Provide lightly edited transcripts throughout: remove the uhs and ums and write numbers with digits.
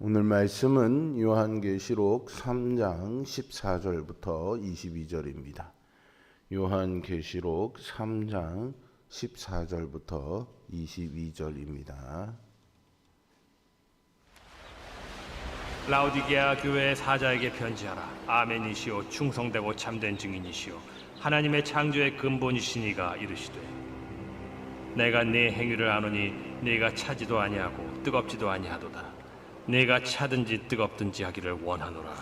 오늘 말씀은 요한계시록 3장 14절부터 22절입니다. 요한계시록 3장 14절부터 22절입니다. 라오디게아 교회의 사자에게 편지하라. 아멘이시오 충성되고 참된 증인이시오 하나님의 창조의 근본이시니가 이르시되, 내가 네 행위를 아노니 네가 차지도 아니하고 뜨겁지도 아니하도다. 네가 차든지 뜨겁든지 하기를 원하노라.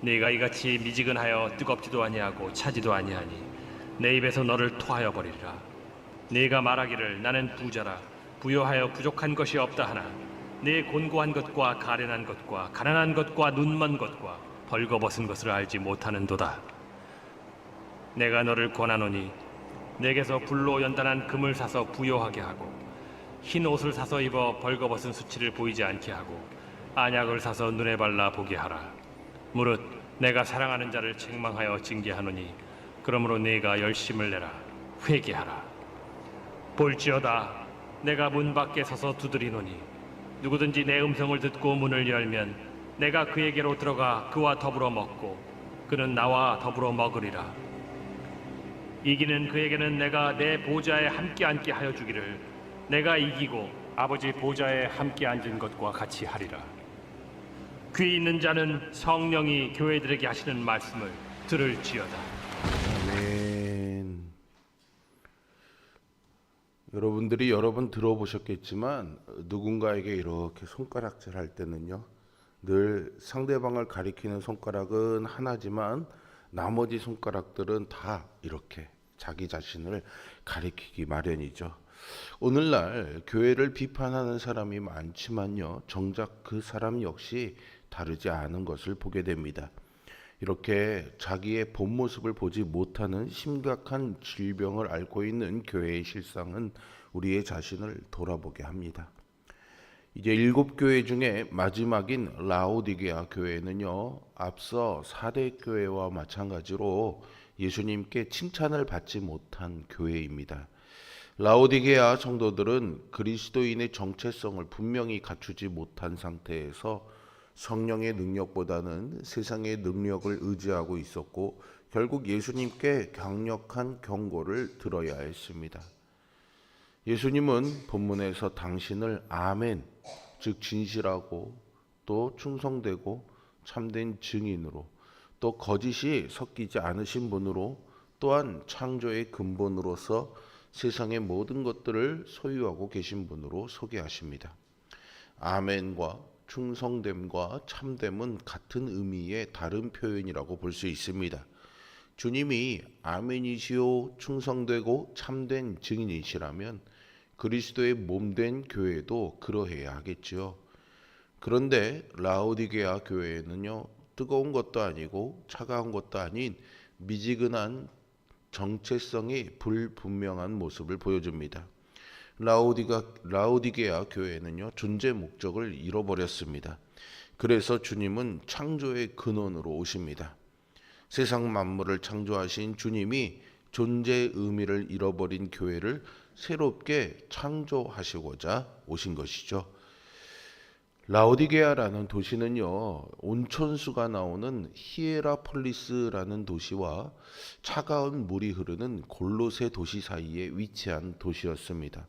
네가 이같이 미지근하여 뜨겁지도 아니하고 차지도 아니하니 내 입에서 너를 토하여 버리리라. 네가 말하기를 나는 부자라 부요하여 부족한 것이 없다 하나 네 곤고한 것과 가련한 것과 가난한 것과 눈먼 것과 벌거벗은 것을 알지 못하는도다. 내가 너를 권하노니 내게서 불로 연단한 금을 사서 부요하게 하고 흰 옷을 사서 입어 벌거벗은 수치를 보이지 않게 하고 안약을 사서 눈에 발라 보게 하라. 무릇 내가 사랑하는 자를 책망하여 징계하노니 그러므로 네가 열심을 내라. 회개하라. 볼지어다 내가 문 밖에 서서 두드리노니 누구든지 내 음성을 듣고 문을 열면 내가 그에게로 들어가 그와 더불어 먹고 그는 나와 더불어 먹으리라. 이기는 그에게는 내가 내 보좌에 함께 앉게 하여 주기를 내가 이기고 아버지 보좌에 함께 앉은 것과 같이 하리라. 귀 있는 자는 성령이 교회들에게 하시는 말씀을 들을지어다. 아멘. 여러분들이 여러 번 들어보셨겠지만 누군가에게 이렇게 손가락질 할 때는요, 늘 상대방을 가리키는 손가락은 하나지만 나머지 손가락들은 다 이렇게 자기 자신을 가리키기 마련이죠. 오늘날 교회를 비판하는 사람이 많지만요, 정작 그 사람 역시 다르지 않은 것을 보게 됩니다. 이렇게 자기의 본 모습을 보지 못하는 심각한 질병을 앓고 있는 교회의 실상은 우리의 자신을 돌아보게 합니다. 이제 7교회 중에 마지막인 라오디게아 교회는요, 앞서 4대 교회와 마찬가지로 예수님께 칭찬을 받지 못한 교회입니다. 라오디게아 성도들은 그리스도인의 정체성을 분명히 갖추지 못한 상태에서 성령의 능력보다는 세상의 능력을 의지하고 있었고, 결국 예수님께 강력한 경고를 들어야 했습니다. 예수님은 본문에서 당신을 아멘, 즉 진실하고 또 충성되고 참된 증인으로, 또 거짓이 섞이지 않으신 분으로, 또한 창조의 근본으로서 세상의 모든 것들을 소유하고 계신 분으로 소개하십니다. 아멘과 충성됨과 참됨은 같은 의미의 다른 표현이라고 볼 수 있습니다. 주님이 아멘이시오 충성되고 참된 증인이시라면 그리스도의 몸된 교회도 그러해야 하겠지요. 그런데 라오디게아 교회는요, 뜨거운 것도 아니고 차가운 것도 아닌 미지근한 정체성이 불분명한 모습을 보여줍니다. 라오디게아 교회는요, 존재 목적을 잃어버렸습니다. 그래서 주님은 창조의 근원으로 오십니다. 세상 만물을 창조하신 주님이 존재의 의미를 잃어버린 교회를 새롭게 창조하시고자 오신 것이죠. 라오디게아라는 도시는요, 온천수가 나오는 히에라폴리스라는 도시와 차가운 물이 흐르는 골로새 도시 사이에 위치한 도시였습니다.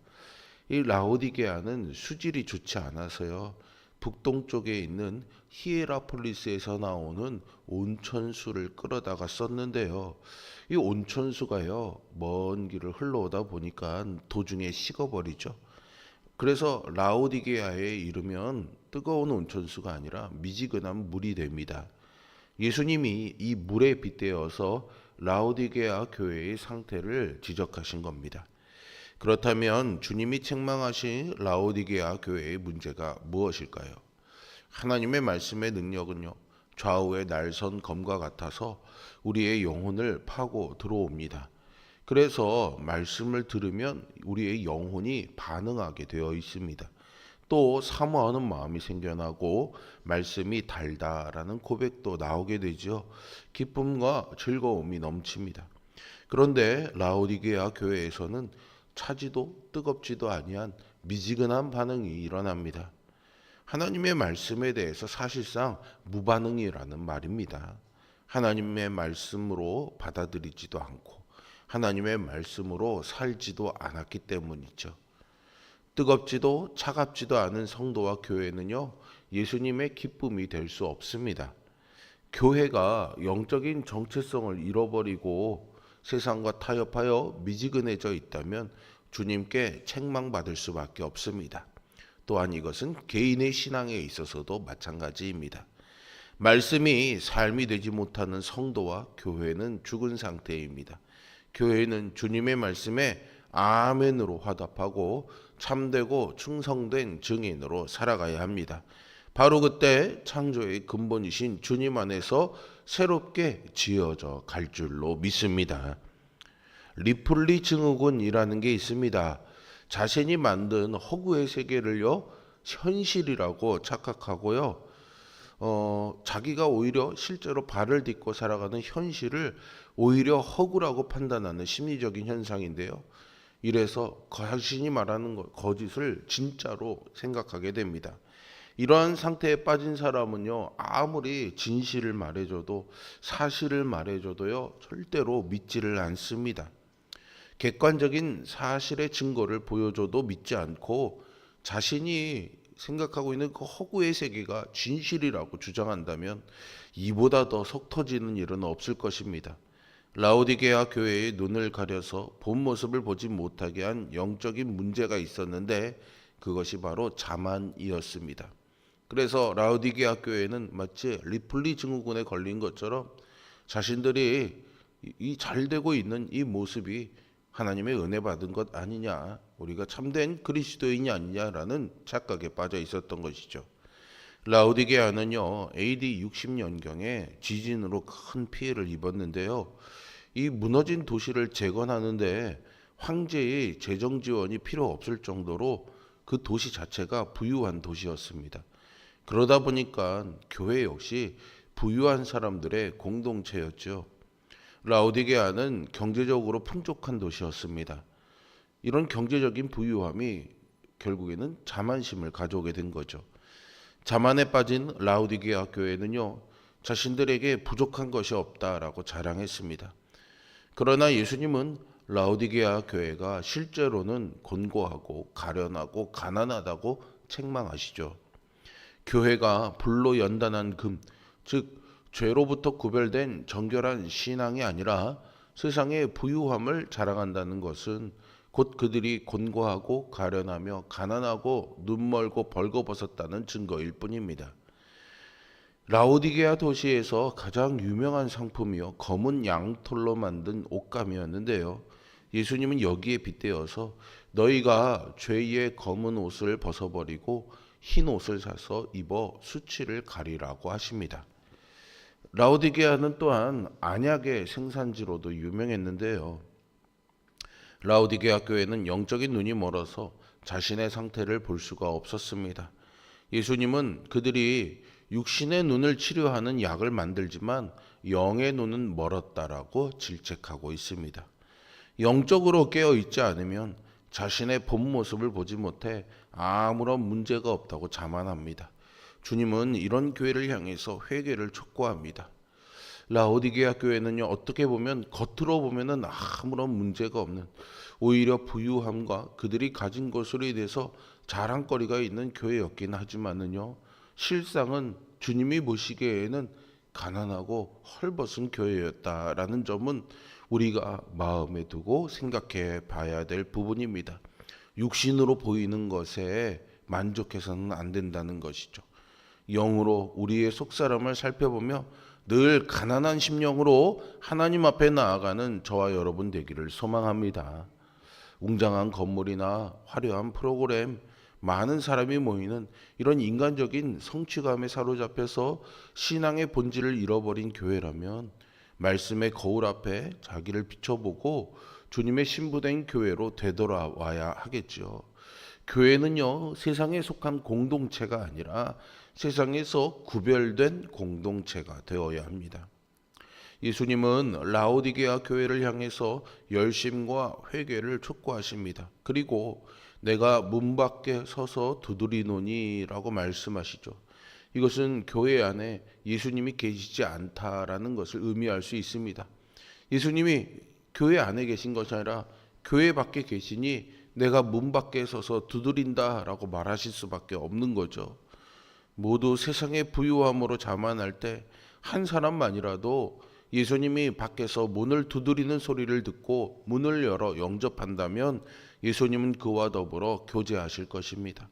이 라오디게아는 수질이 좋지 않아서요, 북동쪽에 있는 히에라폴리스에서 나오는 온천수를 끌어다가 썼는데요, 이 온천수가요, 먼 길을 흘러오다 보니까 도중에 식어버리죠. 그래서 라오디게아에 이르면 뜨거운 온천수가 아니라 미지근한 물이 됩니다. 예수님이 이 물에 빗대어서 라오디게아 교회의 상태를 지적하신 겁니다. 그렇다면 주님이 책망하신 라오디게아 교회의 문제가 무엇일까요? 하나님의 말씀의 능력은요, 좌우의 날선 검과 같아서 우리의 영혼을 파고 들어옵니다. 그래서 말씀을 들으면 우리의 영혼이 반응하게 되어 있습니다. 또 사모하는 마음이 생겨나고 말씀이 달다라는 고백도 나오게 되죠. 기쁨과 즐거움이 넘칩니다. 그런데 라오디게아 교회에서는 차지도 뜨겁지도 아니한 미지근한 반응이 일어납니다. 하나님의 말씀에 대해서 사실상 무반응이라는 말입니다. 하나님의 말씀으로 받아들이지도 않고 하나님의 말씀으로 살지도 않았기 때문이죠. 뜨겁지도 차갑지도 않은 성도와 교회는요, 예수님의 기쁨이 될 수 없습니다. 교회가 영적인 정체성을 잃어버리고 세상과 타협하여 미지근해져 있다면 주님께 책망받을 수밖에 없습니다. 또한 이것은 개인의 신앙에 있어서도 마찬가지입니다. 말씀이 삶이 되지 못하는 성도와 교회는 죽은 상태입니다. 교회는 주님의 말씀에 아멘으로 화답하고 참되고 충성된 증인으로 살아가야 합니다. 바로 그때 창조의 근본이신 주님 안에서 새롭게 지어져 갈 줄로 믿습니다. 리플리 증후군이라는 게 있습니다. 자신이 만든 허구의 세계를요, 현실이라고 착각하고요, 자기가 오히려 실제로 발을 딛고 살아가는 현실을 오히려 허구라고 판단하는 심리적인 현상인데요. 이래서 자신이 말하는 거짓을 진짜로 생각하게 됩니다. 이러한 상태에 빠진 사람은요, 아무리 진실을 말해줘도 사실을 말해줘도요, 절대로 믿지를 않습니다. 객관적인 사실의 증거를 보여줘도 믿지 않고 자신이 생각하고 있는 그 허구의 세계가 진실이라고 주장한다면 이보다 더 속 터지는 일은 없을 것입니다. 라오디게아 교회의 눈을 가려서 본 모습을 보지 못하게 한 영적인 문제가 있었는데 그것이 바로 자만이었습니다. 그래서 라오디게아 교회는 마치 리플리 증후군에 걸린 것처럼 자신들이 이 잘되고 있는 이 모습이 하나님의 은혜 받은 것 아니냐, 우리가 참된 그리스도인이 아니냐라는 착각에 빠져 있었던 것이죠. 라오디게아는요, AD 60년경에 지진으로 큰 피해를 입었는데요. 이 무너진 도시를 재건하는데 황제의 재정 지원이 필요 없을 정도로 그 도시 자체가 부유한 도시였습니다. 그러다 보니까 교회 역시 부유한 사람들의 공동체였죠. 라오디게아는 경제적으로 풍족한 도시였습니다. 이런 경제적인 부유함이 결국에는 자만심을 가져오게 된 거죠. 자만에 빠진 라오디게아 교회는요, 자신들에게 부족한 것이 없다라고 자랑했습니다. 그러나 예수님은 라오디게아 교회가 실제로는 곤고하고 가련하고 가난하다고 책망하시죠. 교회가 불로 연단한 금, 즉 죄로부터 구별된 정결한 신앙이 아니라 세상의 부유함을 자랑한다는 것은 곧 그들이 곤고하고 가련하며 가난하고 눈멀고 벌거벗었다는 증거일 뿐입니다. 라오디게아 도시에서 가장 유명한 상품이요, 검은 양털로 만든 옷감이었는데요. 예수님은 여기에 빗대어서 너희가 죄의 검은 옷을 벗어버리고 흰 옷을 사서 입어 수치를 가리라고 하십니다. 라오디게아는 또한 안약의 생산지로도 유명했는데요. 라오디게아 교회는 영적인 눈이 멀어서 자신의 상태를 볼 수가 없었습니다. 예수님은 그들이 육신의 눈을 치료하는 약을 만들지만 영의 눈은 멀었다라고 질책하고 있습니다. 영적으로 깨어 있지 않으면 자신의 본 모습을 보지 못해 아무런 문제가 없다고 자만합니다. 주님은 이런 교회를 향해서 회개를 촉구합니다. 라오디게아 교회는요, 어떻게 보면 겉으로 보면은 아무런 문제가 없는, 오히려 부유함과 그들이 가진 것으로 인해서 자랑거리가 있는 교회였긴 하지만은요, 실상은 주님이 보시기에는 가난하고 헐벗은 교회였다라는 점은 우리가 마음에 두고 생각해 봐야 될 부분입니다. 육신으로 보이는 것에 만족해서는 안 된다는 것이죠. 영으로 우리의 속사람을 살펴보며 늘 가난한 심령으로 하나님 앞에 나아가는 저와 여러분 되기를 소망합니다. 웅장한 건물이나 화려한 프로그램, 많은 사람이 모이는 이런 인간적인 성취감에 사로잡혀서 신앙의 본질을 잃어버린 교회라면 말씀의 거울 앞에 자기를 비춰보고 주님의 신부된 교회로 되돌아와야 하겠죠. 교회는요, 세상에 속한 공동체가 아니라 세상에서 구별된 공동체가 되어야 합니다. 예수님은 라오디게아 교회를 향해서 열심과 회개를 촉구하십니다. 그리고 내가 문 밖에 서서 두드리노니라고 말씀하시죠. 이것은 교회 안에 예수님이 계시지 않다라는 것을 의미할 수 있습니다. 예수님이 교회 안에 계신 것이 아니라 교회 밖에 계시니 내가 문 밖에 서서 두드린다라고 말하실 수밖에 없는 거죠. 모두 세상의 부유함으로 자만할 때 한 사람만이라도 예수님이 밖에서 문을 두드리는 소리를 듣고 문을 열어 영접한다면 예수님은 그와 더불어 교제하실 것입니다.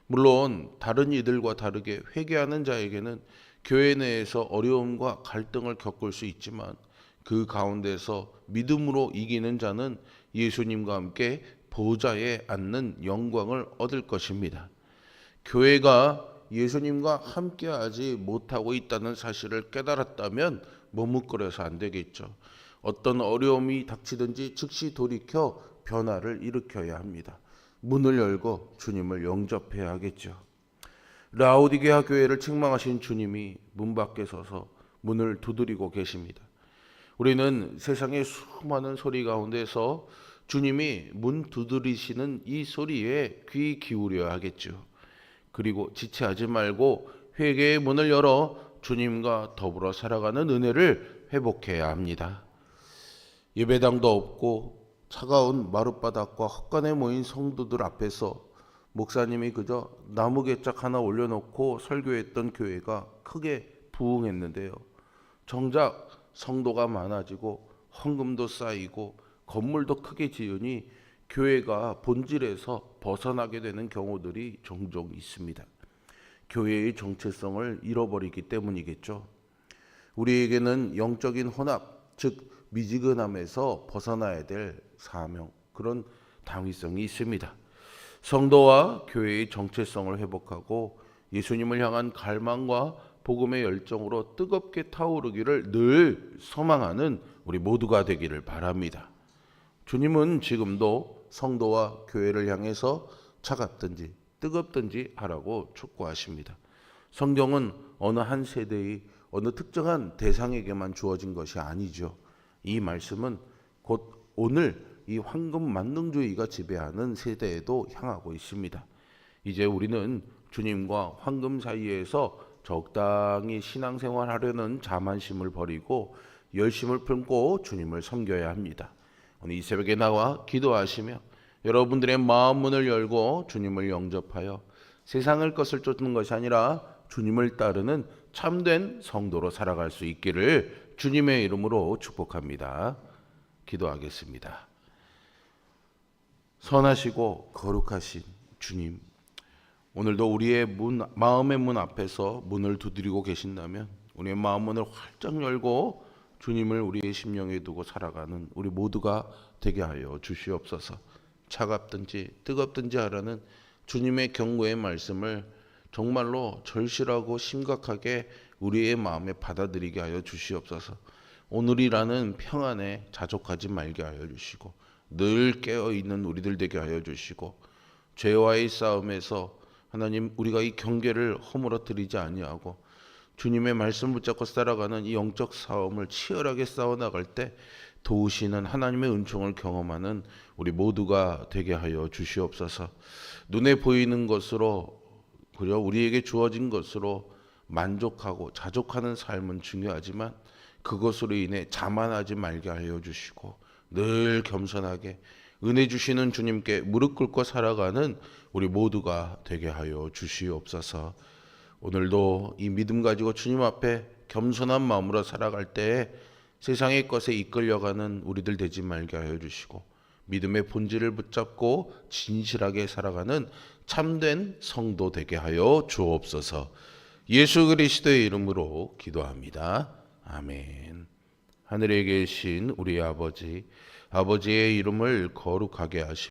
물론 다른 이들과 다르게 회개하는 자에게는 교회 내에서 어려움과 갈등을 겪을 수 있지만 그 가운데서 믿음으로 이기는 자는 예수님과 함께 보좌에 앉는 영광을 얻을 것입니다. 교회가 예수님과 함께하지 못하고 있다는 사실을 깨달았다면 머뭇거려서 안 되겠죠. 어떤 어려움이 닥치든지 즉시 돌이켜 변화를 일으켜야 합니다. 문을 열고 주님을 영접해야 하겠죠. 라오디게아 교회를 책망하신 주님이 문 밖에 서서 문을 두드리고 계십니다. 우리는 세상의 수많은 소리 가운데서 주님이 문 두드리시는 이 소리에 귀 기울여야 하겠죠. 그리고 지체하지 말고 회개의 문을 열어 주님과 더불어 살아가는 은혜를 회복해야 합니다. 예배당도 없고 차가운 마룻바닥과 헛간에 모인 성도들 앞에서 목사님이 그저 나무 개짝 하나 올려놓고 설교했던 교회가 크게 부흥했는데요. 정작 성도가 많아지고 헌금도 쌓이고 건물도 크게 지으니 교회가 본질에서 벗어나게 되는 경우들이 종종 있습니다. 교회의 정체성을 잃어버리기 때문이겠죠. 우리에게는 영적인 혼합, 즉 미지근함에서 벗어나야 될 사명, 그런 당위성이 있습니다. 성도와 교회의 정체성을 회복하고 예수님을 향한 갈망과 복음의 열정으로 뜨겁게 타오르기를 늘 소망하는 우리 모두가 되기를 바랍니다. 주님은 지금도 성도와 교회를 향해서 차갑든지 뜨겁든지 하라고 촉구하십니다. 성경은 어느 한 세대의 어느 특정한 대상에게만 주어진 것이 아니죠. 이 말씀은 곧 오늘 이 황금 만능주의가 지배하는 세대에도 향하고 있습니다. 이제 우리는 주님과 황금 사이에서 적당히 신앙생활하려는 자만심을 버리고 열심을 품고 주님을 섬겨야 합니다. 오늘 이 새벽에 나와 기도하시며 여러분들의 마음 문을 열고 주님을 영접하여 세상의 것을 쫓는 것이 아니라 주님을 따르는 참된 성도로 살아갈 수 있기를 주님의 이름으로 축복합니다. 기도하겠습니다. 선하시고 거룩하신 주님, 오늘도 우리의 마음의 문 앞에서 문을 두드리고 계신다면 우리의 마음 문을 활짝 열고 주님을 우리의 심령에 두고 살아가는 우리 모두가 되게 하여 주시옵소서. 차갑든지 뜨겁든지 하라는 주님의 경고의 말씀을 정말로 절실하고 심각하게 우리의 마음에 받아들이게 하여 주시옵소서. 오늘이라는 평안에 자족하지 말게 하여 주시고 늘 깨어있는 우리들 되게 하여 주시고 죄와의 싸움에서 하나님 우리가 이 경계를 허물어뜨리지 아니하고 주님의 말씀 붙잡고 살아가는 이 영적 싸움을 치열하게 싸워나갈 때 도우시는 하나님의 은총을 경험하는 우리 모두가 되게 하여 주시옵소서. 눈에 보이는 것으로 그려 우리에게 주어진 것으로 만족하고 자족하는 삶은 중요하지만 그것으로 인해 자만하지 말게 하여 주시고 늘 겸손하게 은혜 주시는 주님께 무릎 꿇고 살아가는 우리 모두가 되게 하여 주시옵소서. 오늘도 이 믿음 가지고 주님 앞에 겸손한 마음으로 살아갈 때에 세상의 것에 이끌려가는 우리들 되지 말게 하여 주시고 믿음의 본질을 붙잡고 진실하게 살아가는 참된 성도 되게 하여 주옵소서. 예수 그리스도의 이름으로 기도합니다. 아멘. 하늘에 계신 우리 아버지, 아버지의 이름을 거룩하게 하시고